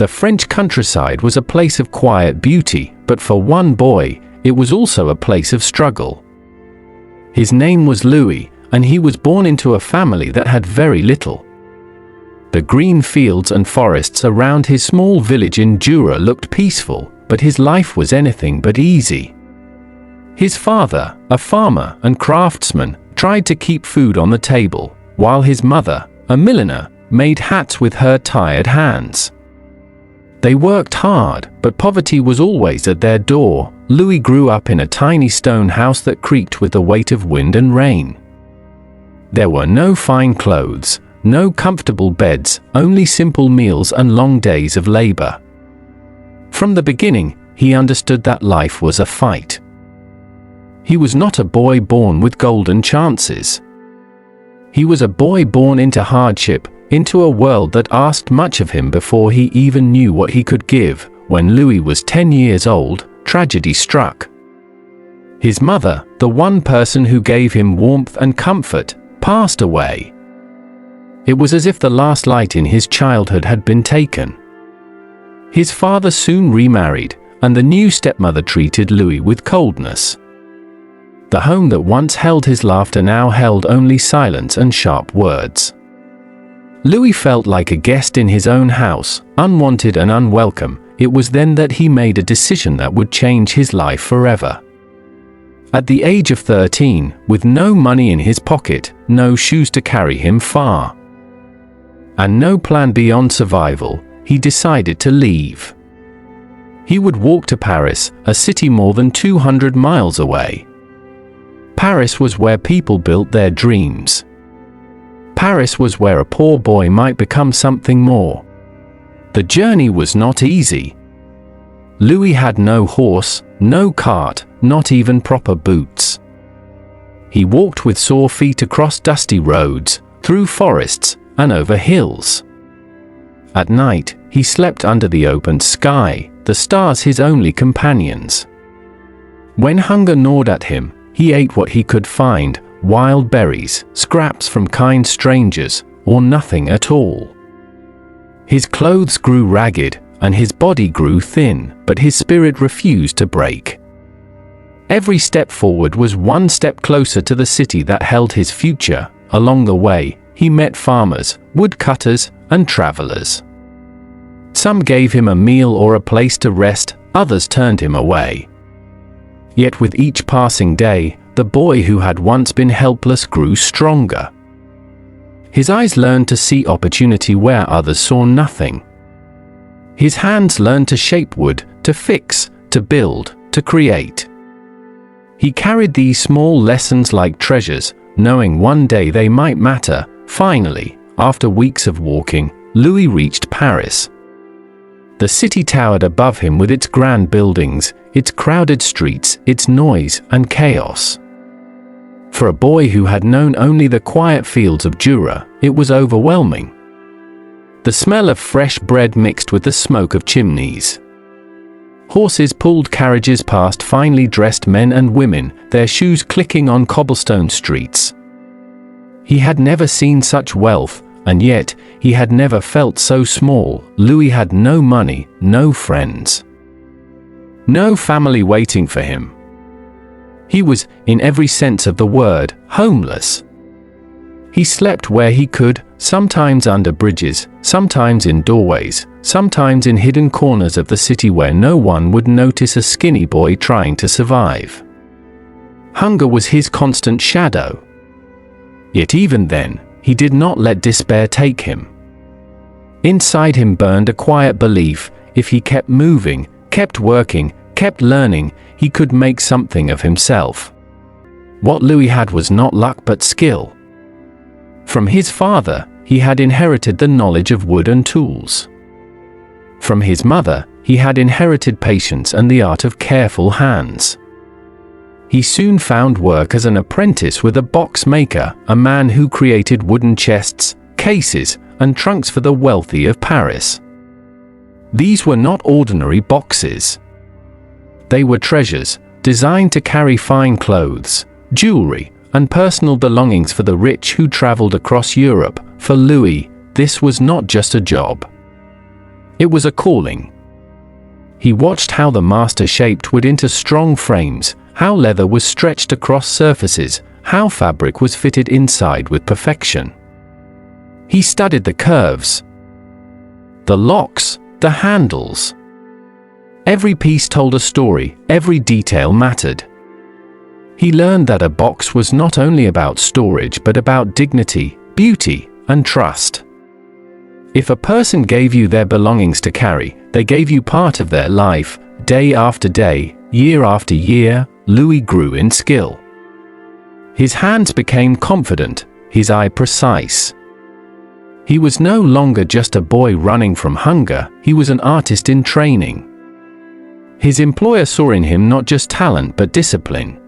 The French countryside was a place of quiet beauty, but for one boy, it was also a place of struggle. His name was Louis, and he was born into a family that had very little. The green fields and forests around his small village in Jura looked peaceful, but his life was anything but easy. His father, a farmer and craftsman, tried to keep food on the table, while his mother, a milliner, made hats with her tired hands. They worked hard, but poverty was always at their door. Louis grew up in a tiny stone house that creaked with the weight of wind and rain. There were no fine clothes, no comfortable beds, only simple meals and long days of labor. From the beginning, he understood that life was a fight. He was not a boy born with golden chances. He was a boy born into hardship, into a world that asked much of him before he even knew what he could give. When Louis was 10 years old, tragedy struck. His mother, the one person who gave him warmth and comfort, passed away. It was as if the last light in his childhood had been taken. His father soon remarried, and the new stepmother treated Louis with coldness. The home that once held his laughter now held only silence and sharp words. Louis felt like a guest in his own house, unwanted and unwelcome. It was then that he made a decision that would change his life forever. At the age of 13, with no money in his pocket, no shoes to carry him far, and no plan beyond survival, he decided to leave. He would walk to Paris, a city more than 200 miles away. Paris was where people built their dreams. Paris was where a poor boy might become something more. The journey was not easy. Louis had no horse, no cart, not even proper boots. He walked with sore feet across dusty roads, through forests, and over hills. At night, he slept under the open sky, the stars his only companions. When hunger gnawed at him, he ate what he could find, wild berries, scraps from kind strangers, or nothing at all. His clothes grew ragged, and his body grew thin, but his spirit refused to break. Every step forward was one step closer to the city that held his future. Along the way, he met farmers, woodcutters, and travelers. Some gave him a meal or a place to rest, others turned him away. Yet with each passing day, the boy who had once been helpless grew stronger. His eyes learned to see opportunity where others saw nothing. His hands learned to shape wood, to fix, to build, to create. He carried these small lessons like treasures, knowing one day they might matter. Finally, after weeks of walking, Louis reached Paris. The city towered above him with its grand buildings, its crowded streets, its noise and chaos. For a boy who had known only the quiet fields of Jura, it was overwhelming. The smell of fresh bread mixed with the smoke of chimneys. Horses pulled carriages past finely dressed men and women, their shoes clicking on cobblestone streets. He had never seen such wealth, and yet, he had never felt so small. Louis had no money, no friends, no family waiting for him. He was, in every sense of the word, homeless. He slept where he could, sometimes under bridges, sometimes in doorways, sometimes in hidden corners of the city where no one would notice a skinny boy trying to survive. Hunger was his constant shadow. Yet even then, he did not let despair take him. Inside him burned a quiet belief: if he kept moving, kept working, kept learning, he could make something of himself. What Louis had was not luck but skill. From his father, he had inherited the knowledge of wood and tools. From his mother, he had inherited patience and the art of careful hands. He soon found work as an apprentice with a box maker, a man who created wooden chests, cases, and trunks for the wealthy of Paris. These were not ordinary boxes. They were treasures, designed to carry fine clothes, jewelry, and personal belongings for the rich who traveled across Europe. For Louis, this was not just a job. It was a calling. He watched how the master shaped wood into strong frames, how leather was stretched across surfaces, how fabric was fitted inside with perfection. He studied the curves, the locks, the handles. Every piece told a story, every detail mattered. He learned that a box was not only about storage but about dignity, beauty, and trust. If a person gave you their belongings to carry, they gave you part of their life. Day after day, year after year, Louis grew in skill. His hands became confident, his eye precise. He was no longer just a boy running from hunger, he was an artist in training. His employer saw in him not just talent but discipline.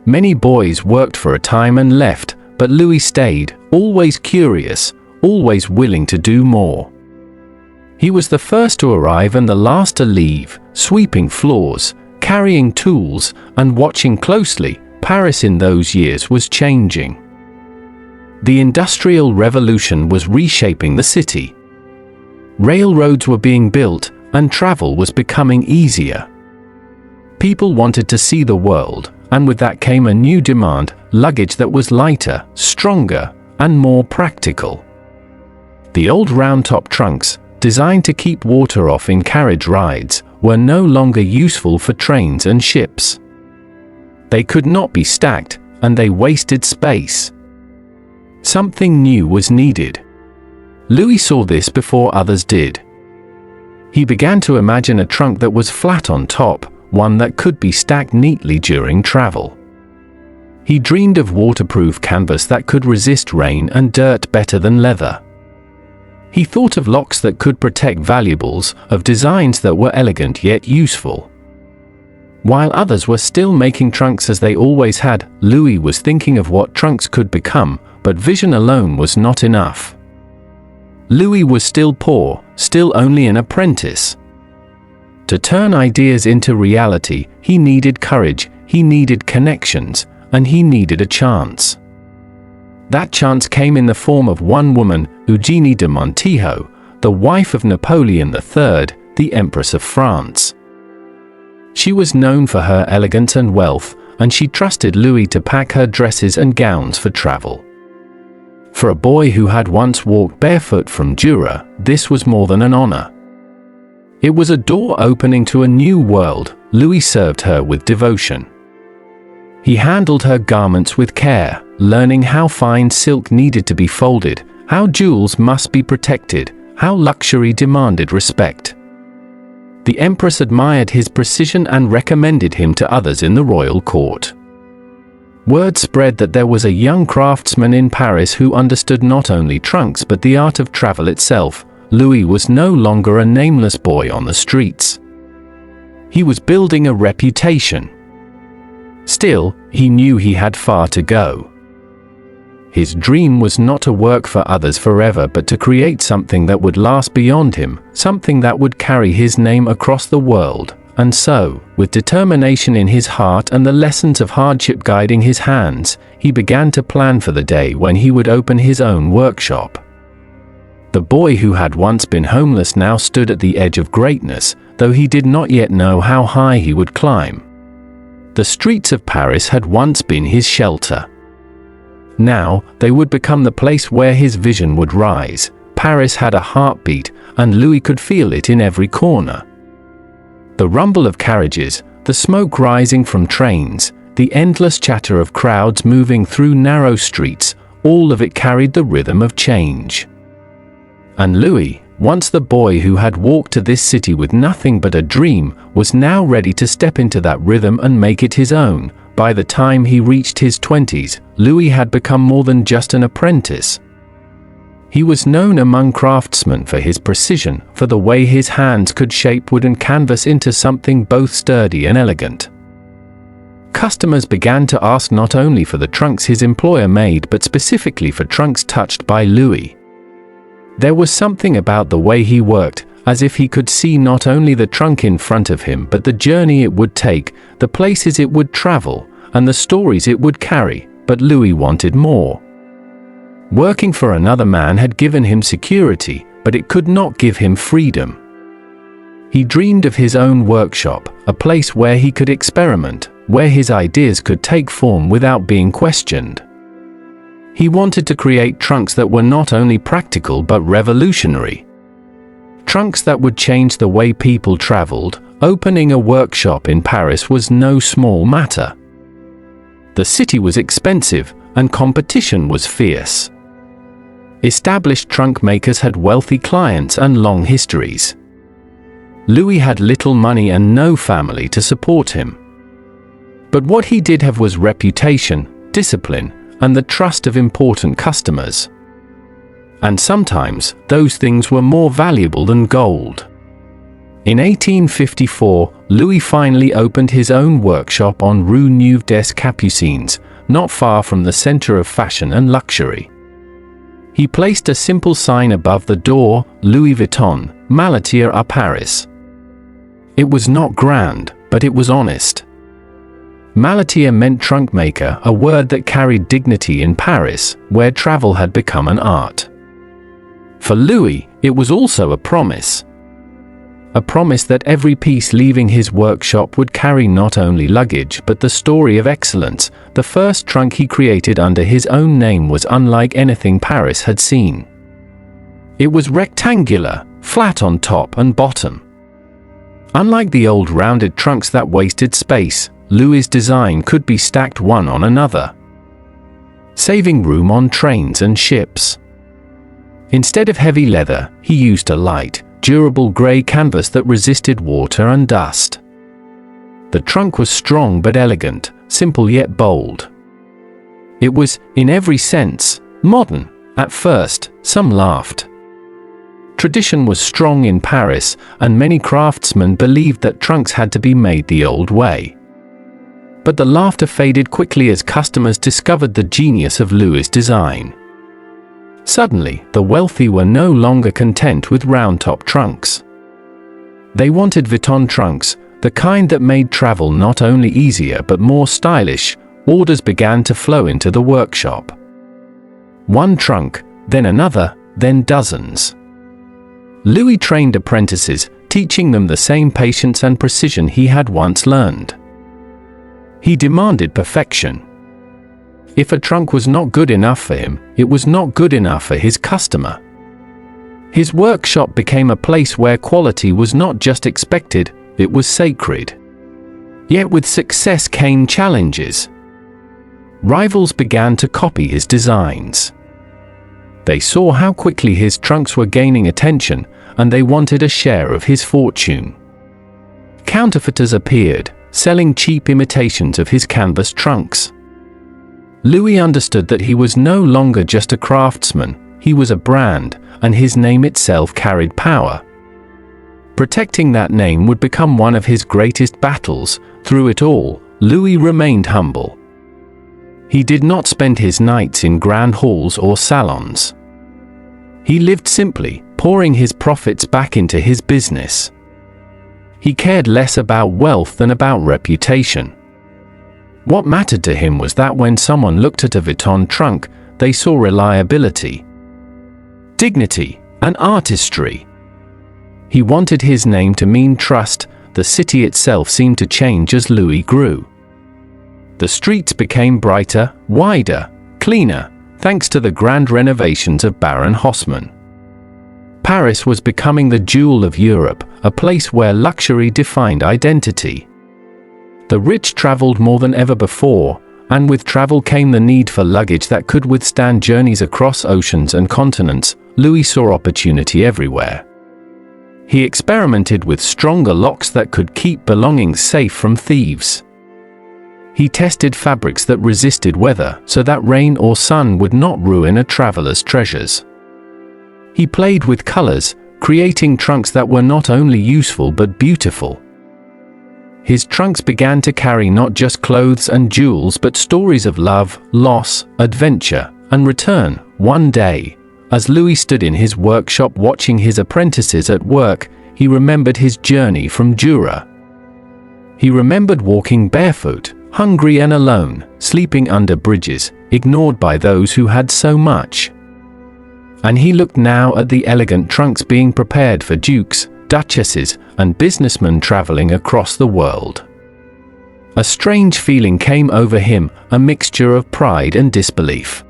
Many boys worked for a time and left, but Louis stayed, always curious, always willing to do more. He was the first to arrive and the last to leave, sweeping floors, carrying tools, and watching closely. Paris in those years was changing. The Industrial Revolution was reshaping the city. Railroads were being built, and travel was becoming easier. People wanted to see the world, and with that came a new demand: luggage that was lighter, stronger, and more practical. The old round-top trunks, designed to keep water off in carriage rides, were no longer useful for trains and ships. They could not be stacked, and they wasted space. Something new was needed. Louis saw this before others did. He began to imagine a trunk that was flat on top, one that could be stacked neatly during travel. He dreamed of waterproof canvas that could resist rain and dirt better than leather. He thought of locks that could protect valuables, of designs that were elegant yet useful. While others were still making trunks as they always had, Louis was thinking of what trunks could become, but vision alone was not enough. Louis was still poor, still only an apprentice. To turn ideas into reality, he needed courage, he needed connections, and he needed a chance. That chance came in the form of one woman, Eugénie de Montijo, the wife of Napoleon III, the Empress of France. She was known for her elegance and wealth, and she trusted Louis to pack her dresses and gowns for travel. For a boy who had once walked barefoot from Jura, this was more than an honor. It was a door opening to a new world. Louis served her with devotion. He handled her garments with care, learning how fine silk needed to be folded, how jewels must be protected, how luxury demanded respect. The Empress admired his precision and recommended him to others in the royal court. Word spread that there was a young craftsman in Paris who understood not only trunks but the art of travel itself. Louis was no longer a nameless boy on the streets. He was building a reputation. Still, he knew he had far to go. His dream was not to work for others forever but to create something that would last beyond him, something that would carry his name across the world. And so, with determination in his heart and the lessons of hardship guiding his hands, he began to plan for the day when he would open his own workshop. The boy who had once been homeless now stood at the edge of greatness, though he did not yet know how high he would climb. The streets of Paris had once been his shelter. Now, they would become the place where his vision would rise. Paris had a heartbeat, and Louis could feel it in every corner. The rumble of carriages, the smoke rising from trains, the endless chatter of crowds moving through narrow streets, all of it carried the rhythm of change. And Louis, once the boy who had walked to this city with nothing but a dream, was now ready to step into that rhythm and make it his own. By the time he reached his 20s, Louis had become more than just an apprentice. He was known among craftsmen for his precision, for the way his hands could shape wood and canvas into something both sturdy and elegant. Customers began to ask not only for the trunks his employer made but specifically for trunks touched by Louis. There was something about the way he worked, as if he could see not only the trunk in front of him but the journey it would take, the places it would travel, and the stories it would carry. But Louis wanted more. Working for another man had given him security, but it could not give him freedom. He dreamed of his own workshop, a place where he could experiment, where his ideas could take form without being questioned. He wanted to create trunks that were not only practical but revolutionary. Trunks that would change the way people traveled. Opening a workshop in Paris was no small matter. The city was expensive, and competition was fierce. Established trunk makers had wealthy clients and long histories. Louis had little money and no family to support him. But what he did have was reputation, discipline, and the trust of important customers. And sometimes, those things were more valuable than gold. In 1854, Louis finally opened his own workshop on Rue Neuve des Capucines, not far from the center of fashion and luxury. He placed a simple sign above the door, Louis Vuitton, Malatier à Paris. It was not grand, but it was honest. Malatier meant trunk maker, a word that carried dignity in Paris, where travel had become an art. For Louis, it was also a promise. A promise that every piece leaving his workshop would carry not only luggage but the story of excellence. The first trunk he created under his own name was unlike anything Paris had seen. It was rectangular, flat on top and bottom. Unlike the old rounded trunks that wasted space, Louis' design could be stacked one on another, saving room on trains and ships. Instead of heavy leather, he used a light, durable gray canvas that resisted water and dust. The trunk was strong but elegant, simple yet bold. It was, in every sense, modern. At first, some laughed. Tradition was strong in Paris, and many craftsmen believed that trunks had to be made the old way. But the laughter faded quickly as customers discovered the genius of Louis' design. Suddenly, the wealthy were no longer content with round-top trunks. They wanted Vuitton trunks, the kind that made travel not only easier but more stylish. Orders began to flow into the workshop. One trunk, then another, then dozens. Louis trained apprentices, teaching them the same patience and precision he had once learned. He demanded perfection. If a trunk was not good enough for him, it was not good enough for his customer. His workshop became a place where quality was not just expected, it was sacred. Yet with success came challenges. Rivals began to copy his designs. They saw how quickly his trunks were gaining attention, and they wanted a share of his fortune. Counterfeiters appeared, selling cheap imitations of his canvas trunks. Louis understood that he was no longer just a craftsman, he was a brand, and his name itself carried power. Protecting that name would become one of his greatest battles. Through it all, Louis remained humble. He did not spend his nights in grand halls or salons. He lived simply, pouring his profits back into his business. He cared less about wealth than about reputation. What mattered to him was that when someone looked at a Vuitton trunk, they saw reliability, dignity, and artistry. He wanted his name to mean trust. The city itself seemed to change as Louis grew. The streets became brighter, wider, cleaner, thanks to the grand renovations of Baron Haussmann. Paris was becoming the jewel of Europe, a place where luxury defined identity. The rich traveled more than ever before, and with travel came the need for luggage that could withstand journeys across oceans and continents. Louis saw opportunity everywhere. He experimented with stronger locks that could keep belongings safe from thieves. He tested fabrics that resisted weather so that rain or sun would not ruin a traveler's treasures. He played with colors, creating trunks that were not only useful but beautiful. His trunks began to carry not just clothes and jewels but stories of love, loss, adventure, and return. One day, as Louis stood in his workshop watching his apprentices at work, he remembered his journey from Jura. He remembered walking barefoot, hungry and alone, sleeping under bridges, ignored by those who had so much. And he looked now at the elegant trunks being prepared for dukes, duchesses, and businessmen traveling across the world. A strange feeling came over him, a mixture of pride and disbelief.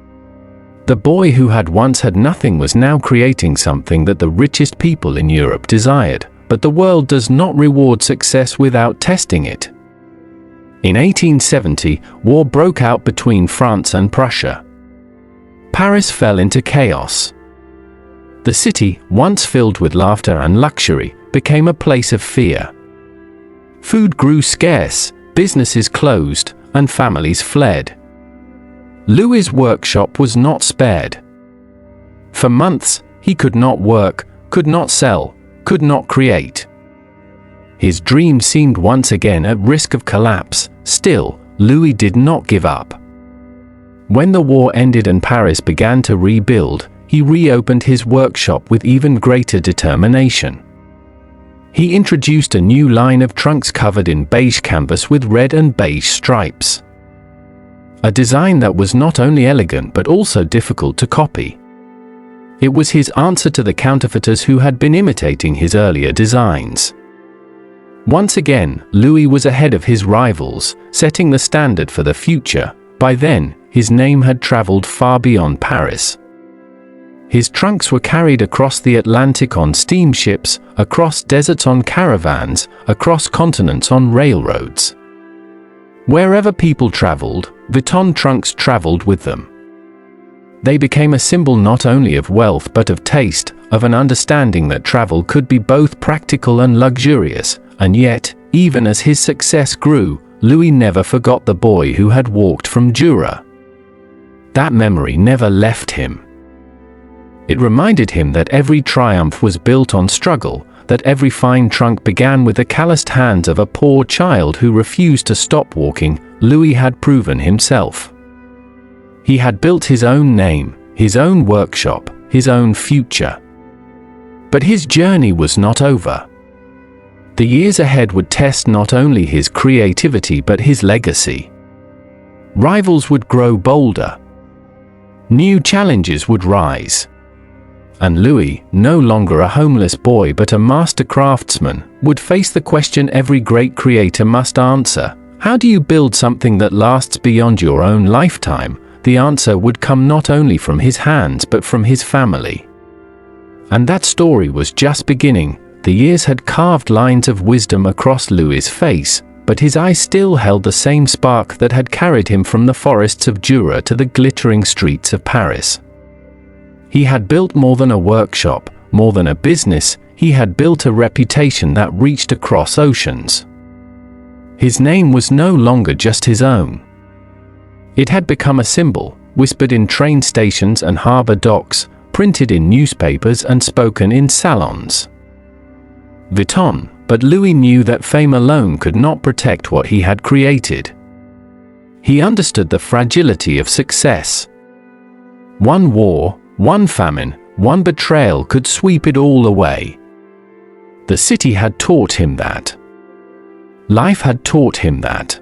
The boy who had once had nothing was now creating something that the richest people in Europe desired, but the world does not reward success without testing it. In 1870, war broke out between France and Prussia. Paris fell into chaos. The city, once filled with laughter and luxury, became a place of fear. Food grew scarce, businesses closed, and families fled. Louis's workshop was not spared. For months, he could not work, could not sell, could not create. His dream seemed once again at risk of collapse. Still, Louis did not give up. When the war ended and Paris began to rebuild, he reopened his workshop with even greater determination. He introduced a new line of trunks covered in beige canvas with red and beige stripes. A design that was not only elegant but also difficult to copy. It was his answer to the counterfeiters who had been imitating his earlier designs. Once again, Louis was ahead of his rivals, setting the standard for the future. By then, his name had traveled far beyond Paris. His trunks were carried across the Atlantic on steamships, across deserts on caravans, across continents on railroads. Wherever people traveled, Vuitton trunks traveled with them. They became a symbol not only of wealth but of taste, of an understanding that travel could be both practical and luxurious. And yet, even as his success grew, Louis never forgot the boy who had walked from Jura. That memory never left him. It reminded him that every triumph was built on struggle, that every fine trunk began with the calloused hands of a poor child who refused to stop walking. Louis had proven himself. He had built his own name, his own workshop, his own future. But his journey was not over. The years ahead would test not only his creativity but his legacy. Rivals would grow bolder. New challenges would rise. And Louis, no longer a homeless boy but a master craftsman, would face the question every great creator must answer: how do you build something that lasts beyond your own lifetime? The answer would come not only from his hands but from his family. And that story was just beginning. The years had carved lines of wisdom across Louis's face, but his eyes still held the same spark that had carried him from the forests of Jura to the glittering streets of Paris. He had built more than a workshop, more than a business. He had built a reputation that reached across oceans. His name was no longer just his own. It had become a symbol, whispered in train stations and harbor docks, printed in newspapers and spoken in salons. Vuitton, but Louis knew that fame alone could not protect what he had created. He understood the fragility of success. One war, one famine, one betrayal could sweep it all away. The city had taught him that. Life had taught him that.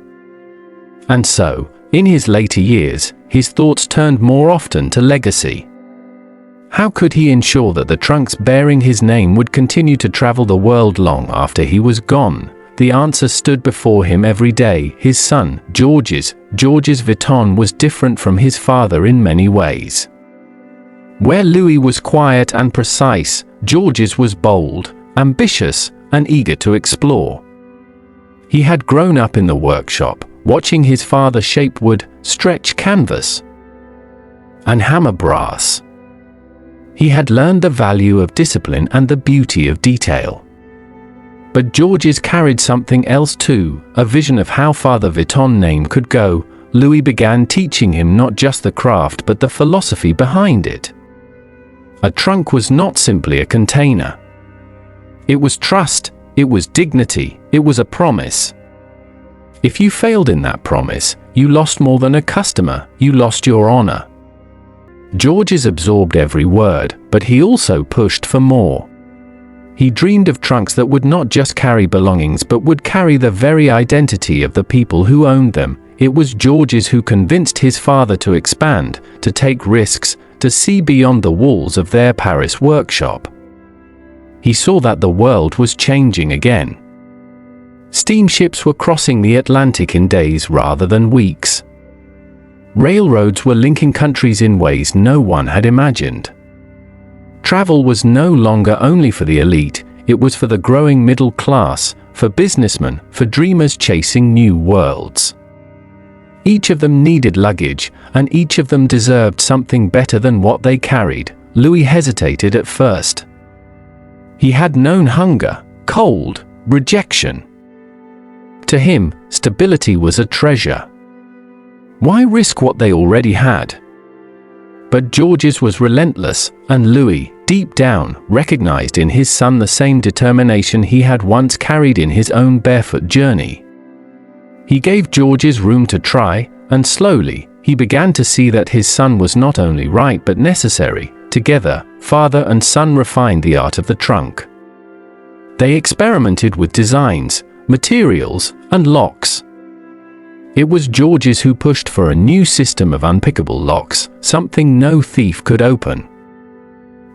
And so, in his later years, his thoughts turned more often to legacy. How could he ensure that the trunks bearing his name would continue to travel the world long after he was gone? The answer stood before him every day: his son, Georges Vuitton was different from his father in many ways. Where Louis was quiet and precise, Georges was bold, ambitious, and eager to explore. He had grown up in the workshop, watching his father shape wood, stretch canvas, and hammer brass. He had learned the value of discipline and the beauty of detail. But Georges carried something else too, a vision of how far the Vuitton name could go. Louis began teaching him not just the craft but the philosophy behind it. A trunk was not simply a container. It was trust, it was dignity, it was a promise. If you failed in that promise, you lost more than a customer, you lost your honor. Georges absorbed every word, but he also pushed for more. He dreamed of trunks that would not just carry belongings but would carry the very identity of the people who owned them. It was Georges who convinced his father to expand, to take risks, to see beyond the walls of their Paris workshop. He saw that the world was changing again. Steamships were crossing the Atlantic in days rather than weeks. Railroads were linking countries in ways no one had imagined. Travel was no longer only for the elite, it was for the growing middle class, for businessmen, for dreamers chasing new worlds. Each of them needed luggage, and each of them deserved something better than what they carried. Louis hesitated at first. He had known hunger, cold, rejection. To him, stability was a treasure. Why risk what they already had? But Georges was relentless, and Louis, deep down, recognized in his son the same determination he had once carried in his own barefoot journey. He gave Georges room to try, and slowly, he began to see that his son was not only right but necessary. Together, father and son refined the art of the trunk. They experimented with designs, materials, and locks. It was Georges who pushed for a new system of unpickable locks, something no thief could open.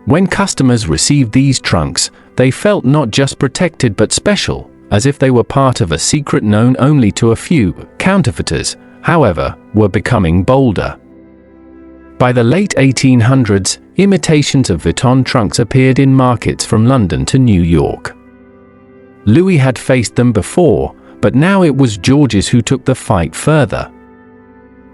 When customers received these trunks, they felt not just protected but special, as if they were part of a secret known only to a few. Counterfeiters, however, were becoming bolder. By the late 1800s, imitations of Vuitton trunks appeared in markets from London to New York. Louis had faced them before, but now it was Georges who took the fight further.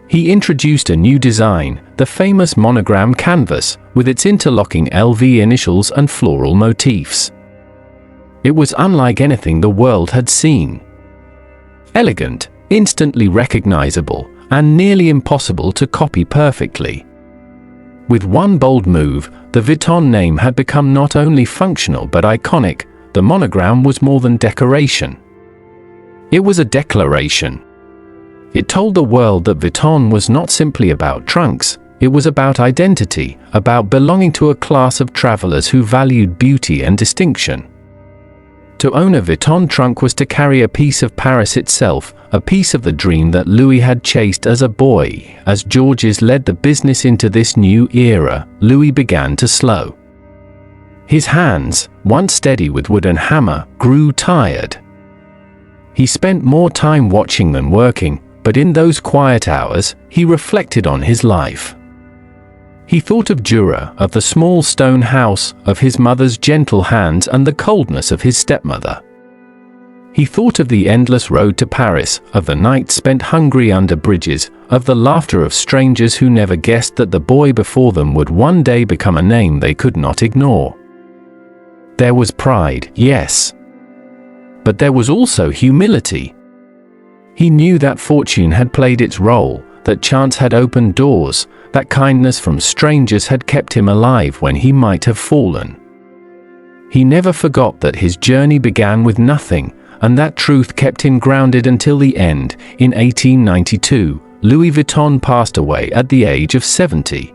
He introduced a new design, the famous monogram canvas, with its interlocking LV initials and floral motifs. It was unlike anything the world had seen. Elegant, instantly recognizable, and nearly impossible to copy perfectly. With one bold move, the Vuitton name had become not only functional but iconic. The monogram was more than decoration. It was a declaration. It told the world that Vuitton was not simply about trunks, it was about identity, about belonging to a class of travelers who valued beauty and distinction. To own a Vuitton trunk was to carry a piece of Paris itself, a piece of the dream that Louis had chased as a boy. As Georges led the business into this new era, Louis began to slow. His hands, once steady with wood and hammer, grew tired. He spent more time watching than working, but in those quiet hours, he reflected on his life. He thought of Jura, of the small stone house, of his mother's gentle hands and the coldness of his stepmother. He thought of the endless road to Paris, of the nights spent hungry under bridges, of the laughter of strangers who never guessed that the boy before them would one day become a name they could not ignore. There was pride, yes. But there was also humility. He knew that fortune had played its role, that chance had opened doors, that kindness from strangers had kept him alive when he might have fallen. He never forgot that his journey began with nothing, and that truth kept him grounded until the end. In 1892, Louis Vuitton passed away at the age of 70.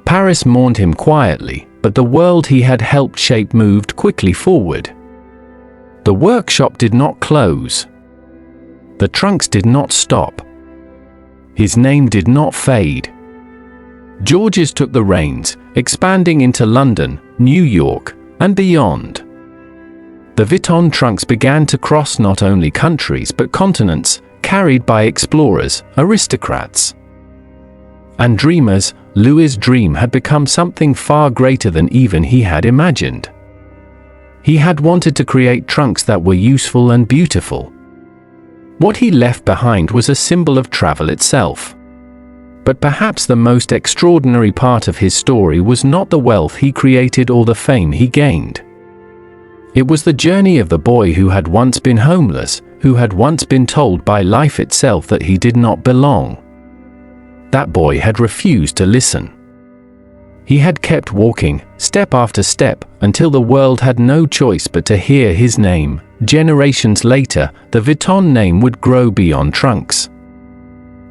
Paris mourned him quietly, but the world he had helped shape moved quickly forward. The workshop did not close. The trunks did not stop. His name did not fade. Georges took the reins, expanding into London, New York, and beyond. The Vuitton trunks began to cross not only countries but continents, carried by explorers, aristocrats, and dreamers. Louis' dream had become something far greater than even he had imagined. He had wanted to create trunks that were useful and beautiful. What he left behind was a symbol of travel itself. But perhaps the most extraordinary part of his story was not the wealth he created or the fame he gained. It was the journey of the boy who had once been homeless, who had once been told by life itself that he did not belong. That boy had refused to listen. He had kept walking, step after step, until the world had no choice but to hear his name. Generations later, the Vuitton name would grow beyond trunks.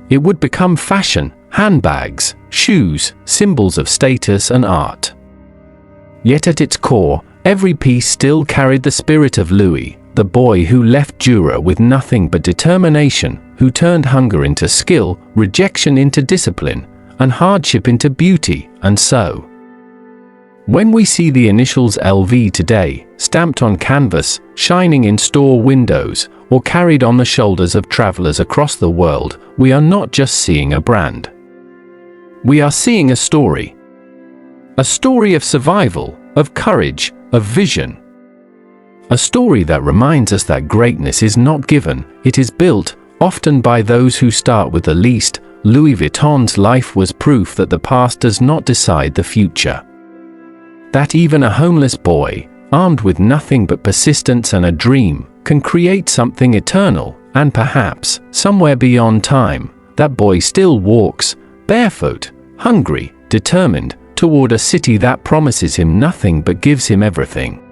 It would become fashion, handbags, shoes, symbols of status and art. Yet at its core, every piece still carried the spirit of Louis, the boy who left Jura with nothing but determination, who turned hunger into skill, rejection into discipline, and hardship into beauty, and so. When we see the initials LV today, stamped on canvas, shining in store windows, or carried on the shoulders of travelers across the world, we are not just seeing a brand. We are seeing a story. A story of survival, of courage, of vision. A story that reminds us that greatness is not given, it is built, often by those who start with the least. Louis Vuitton's life was proof that the past does not decide the future. That even a homeless boy, armed with nothing but persistence and a dream, can create something eternal, and perhaps, somewhere beyond time, that boy still walks, barefoot, hungry, determined, toward a city that promises him nothing but gives him everything.